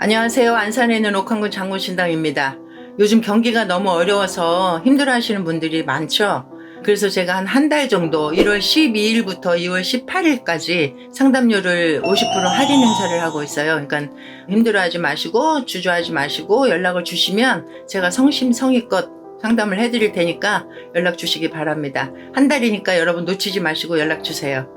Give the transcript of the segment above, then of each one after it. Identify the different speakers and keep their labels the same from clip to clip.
Speaker 1: 안녕하세요. 안산에 있는 옥황군 장군신당입니다. 요즘 경기가 너무 어려워서 힘들어하시는 분들이 많죠. 그래서 제가 한 달 정도 1월 12일부터 2월 18일까지 상담료를 50% 할인 행사를 하고 있어요. 그러니까 힘들어하지 마시고 주저하지 마시고 연락을 주시면 제가 성심성의껏 상담을 해드릴 테니까 연락 주시기 바랍니다. 한 달이니까 여러분 놓치지 마시고 연락 주세요.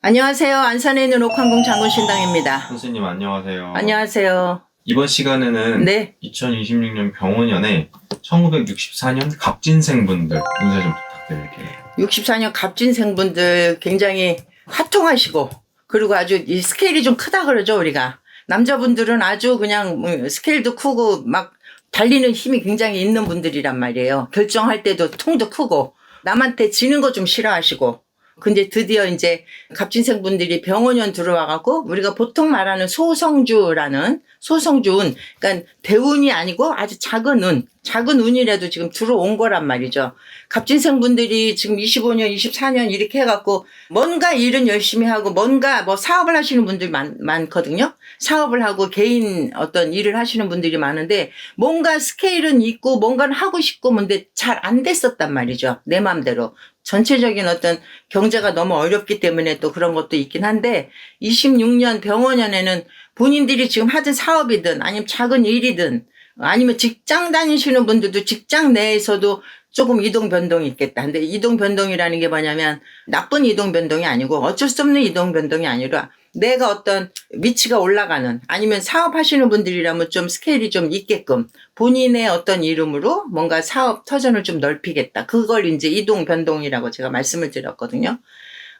Speaker 1: 안녕하세요. 안산에 있는 옥황궁 장군신당입입니다.
Speaker 2: 선생님 안녕하세요.
Speaker 1: 안녕하세요.
Speaker 2: 이번 시간에는
Speaker 1: 네.
Speaker 2: 2026년 병원연에 1964년 갑진생분들 운세 좀 부탁드릴게요.
Speaker 1: 64년 갑진생분들 굉장히 화통하시고 그리고 아주 이 스케일이 좀 크다 그러죠 우리가. 남자분들은 아주 그냥 스케일도 크고 막 달리는 힘이 굉장히 있는 분들이란 말이에요. 결정할 때도 통도 크고 남한테 지는 거 좀 싫어하시고. 근데 드디어 이제 갑진생분들이 병원연 들어와갖고 우리가 보통 말하는 소성주라는 소성주운, 그러니까 대운이 아니고 아주 작은 운이라도 지금 들어온 거란 말이죠. 갑진생분들이 지금 25년, 24년 이렇게 해갖고 뭔가 일은 열심히 하고 뭔가 뭐 사업을 하시는 분들이 많거든요. 사업을 하고 개인 어떤 일을 하시는 분들이 많은데 뭔가 스케일은 있고 뭔가는 하고 싶고 근데 잘 안 됐었단 말이죠. 내 마음대로. 전체적인 어떤 경제가 너무 어렵기 때문에 또 그런 것도 있긴 한데 26년 병원연에는 본인들이 지금 하던 사업이든 아니면 작은 일이든 아니면 직장 다니시는 분들도 직장 내에서도 조금 이동 변동이 있겠다. 근데 이동 변동이라는 게 뭐냐면 나쁜 이동 변동이 아니고 어쩔 수 없는 이동 변동이 아니라 내가 어떤 위치가 올라가는 아니면 사업하시는 분들이라면 좀 스케일이 좀 있게끔 본인의 어떤 이름으로 뭔가 사업 터전을 좀 넓히겠다. 그걸 이제 이동 변동이라고 제가 말씀을 드렸거든요.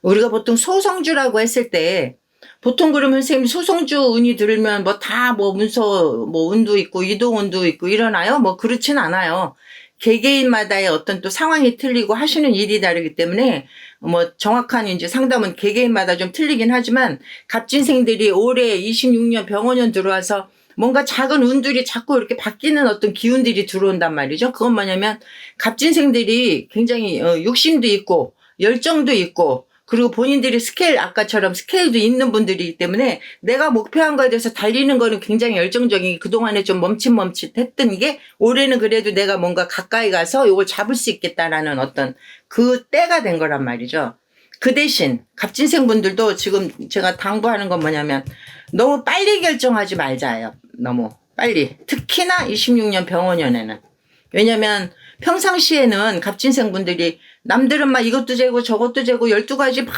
Speaker 1: 우리가 보통 소성주라고 했을 때 보통 그러면 선생님 소성주 운이 들면 뭐 다 뭐 문서 뭐 운도 있고 이동 운도 있고 이러나요? 뭐 그렇진 않아요. 개개인마다의 어떤 또 상황이 틀리고 하시는 일이 다르기 때문에 뭐 정확한 이제 상담은 개개인마다 좀 틀리긴 하지만 갑진생들이 올해 26년 병원연 들어와서 뭔가 작은 운들이 자꾸 이렇게 바뀌는 어떤 기운들이 들어온단 말이죠. 그건 뭐냐면 갑진생들이 굉장히 욕심도 있고 열정도 있고 그리고 본인들이 스케일, 아까처럼 스케일도 있는 분들이기 때문에 내가 목표한 거에 대해서 달리는 거는 굉장히 열정적인 그동안에 좀 멈칫멈칫했던 게 올해는 그래도 내가 뭔가 가까이 가서 이걸 잡을 수 있겠다라는 어떤 그 때가 된 거란 말이죠. 그 대신 갑진생 분들도 지금 제가 당부하는 건 뭐냐면 너무 빨리 결정하지 말자예요. 너무 빨리. 특히나 26년 병원연에는. 왜냐면 평상시에는 갑진생 분들이 남들은 막 이것도 재고 저것도 재고 12가지 막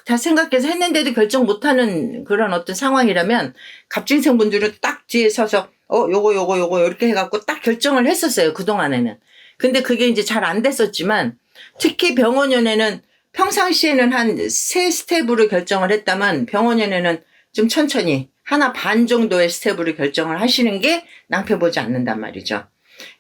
Speaker 1: 다 생각해서 했는데도 결정 못하는 그런 어떤 상황이라면 갑진생 분들은 딱 뒤에 서서 요거 이렇게 해갖고 딱 결정을 했었어요. 그동안에는. 근데 그게 이제 잘 안 됐었지만 특히 병원연에는 평상시에는 한 3스텝으로 결정을 했다만 병원연에는 좀 천천히 하나 반 정도의 스텝으로 결정을 하시는 게 낭패 보지 않는단 말이죠.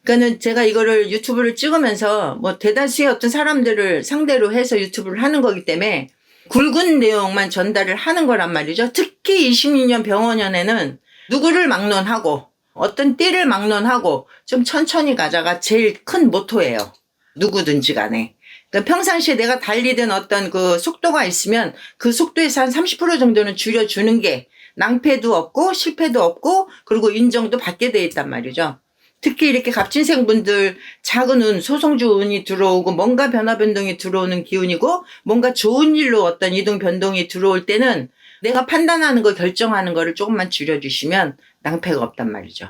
Speaker 1: 그러니까는 제가 이거를 유튜브를 찍으면서 뭐 대다수의 어떤 사람들을 상대로 해서 유튜브를 하는 거기 때문에 굵은 내용만 전달을 하는 거란 말이죠. 특히 26년 병원연에는 누구를 막론하고 어떤 띠를 막론하고 좀 천천히 가자가 제일 큰 모토예요. 누구든지 간에. 그러니까 평상시에 내가 달리던 어떤 그 속도가 있으면 그 속도에서 한 30% 정도는 줄여주는 게 낭패도 없고 실패도 없고 그리고 인정도 받게 돼 있단 말이죠. 특히 이렇게 갑진생분들 작은 운, 소성주 운이 들어오고 뭔가 변화 변동이 들어오는 기운이고 뭔가 좋은 일로 어떤 이동 변동이 들어올 때는 내가 판단하는 거 결정하는 거를 조금만 줄여주시면 낭패가 없단 말이죠.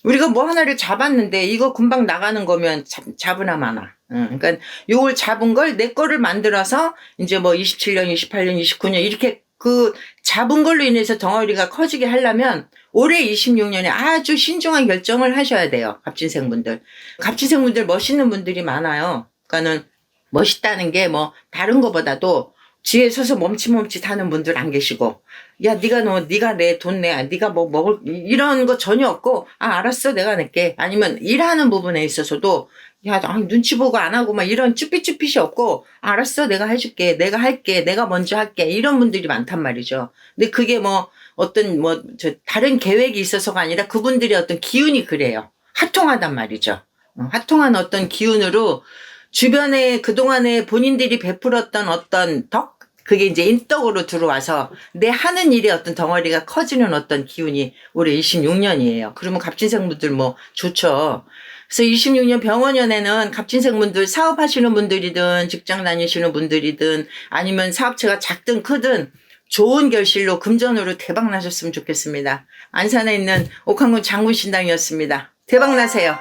Speaker 1: 우리가 뭐 하나를 잡았는데 이거 금방 나가는 거면 잡으나 마나. 그러니까 요걸 잡은 걸 내 거를 만들어서 이제 뭐 27년, 28년, 29년 이렇게 그 잡은 걸로 인해서 덩어리가 커지게 하려면 올해 26년에 아주 신중한 결정을 하셔야 돼요. 갑진생분들. 갑진생분들 멋있는 분들이 많아요. 그러니까는 멋있다는 게 뭐 다른 거보다도 뒤에 서서 멈칫멈칫 하는 분들 안 계시고 야 네가 내 돈 내. 네가 뭐 먹을 이런 거 전혀 없고 알았어 내가 낼게. 아니면 일하는 부분에 있어서도 야 눈치 보고 안 하고 막 이런 쭈삣쭈삣이 없고 알았어 내가 해줄게. 내가 할게. 내가 먼저 할게. 이런 분들이 많단 말이죠. 근데 그게 뭐 어떤 다른 계획이 있어서가 아니라 그분들의 어떤 기운이 그래요. 화통하단 말이죠. 화통한 어떤 기운으로 주변에 그동안에 본인들이 베풀었던 어떤 덕? 그게 이제 인덕으로 들어와서 내 하는 일의 어떤 덩어리가 커지는 어떤 기운이 올해 26년이에요. 그러면 갑진생분들 뭐 좋죠. 그래서 26년 병원연에는 갑진생분들 사업하시는 분들이든 직장 다니시는 분들이든 아니면 사업체가 작든 크든 좋은 결실로 금전으로 대박 나셨으면 좋겠습니다. 안산에 있는 옥황군 장군신당이었습니다. 대박 나세요.